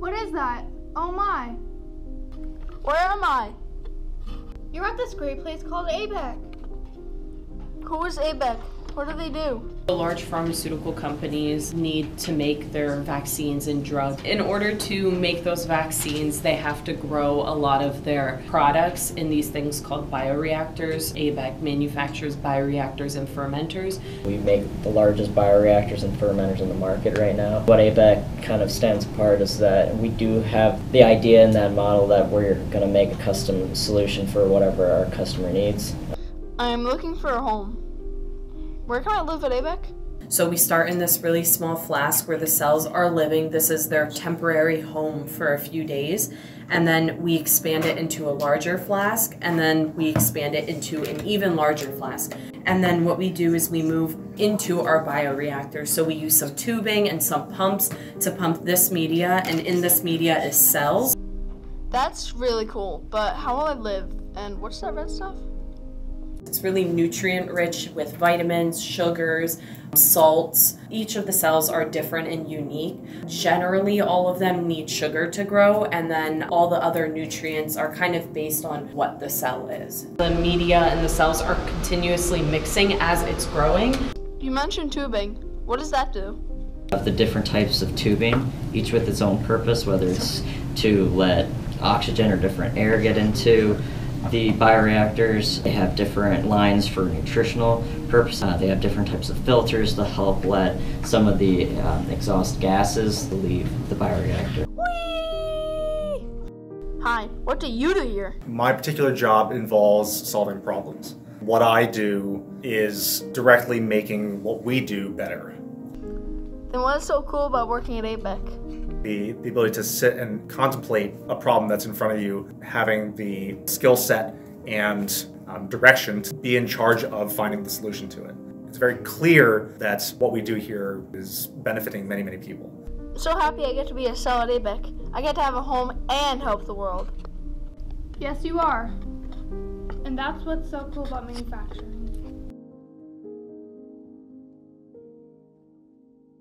What is that? Oh my. Where am I? You're at this great place called ABEC. Who is ABEC? What do they do? Large pharmaceutical companies need to make their vaccines and drugs. In order to make those vaccines, they have to grow a lot of their products in these things called bioreactors. ABEC manufactures bioreactors and fermenters. We make the largest bioreactors and fermenters in the market right now. What ABEC kind of stands apart is that we do have the idea in that model that we're going to make a custom solution for whatever our customer needs. I'm looking for a home. Where can I live at ABEC? So we start in this really small flask where the cells are living. This is their temporary home for a few days. And then we expand it into a larger flask, and then we expand it into an even larger flask. And then what we do is we move into our bioreactor. So we use some tubing and some pumps to pump this media, and in this media is cells. That's really cool, but how will I live? And what's that red stuff? It's really nutrient rich with vitamins, sugars, salts. Each of the cells are different and unique. Generally, all of them need sugar to grow, and then all the other nutrients are kind of based on what the cell is. The media and the cells are continuously mixing as it's growing. You mentioned tubing. What does that do? Of the different types of tubing, each with its own purpose, whether it's to let oxygen or different air get into the bioreactors. They have different lines for nutritional purposes. They have different types of filters to help let some of the exhaust gases leave the bioreactor. Whee! Hi, what do you do here? My particular job involves solving problems. What I do is directly making what we do better. Then what is so cool about working at ABEC? The ability to sit and contemplate a problem that's in front of you, having the skill set and direction to be in charge of finding the solution to it. It's very clear that what we do here is benefiting many, many people. I'm so happy I get to be a cell at ABEC. I get to have a home and help the world. Yes, you are. And that's what's so cool about manufacturing.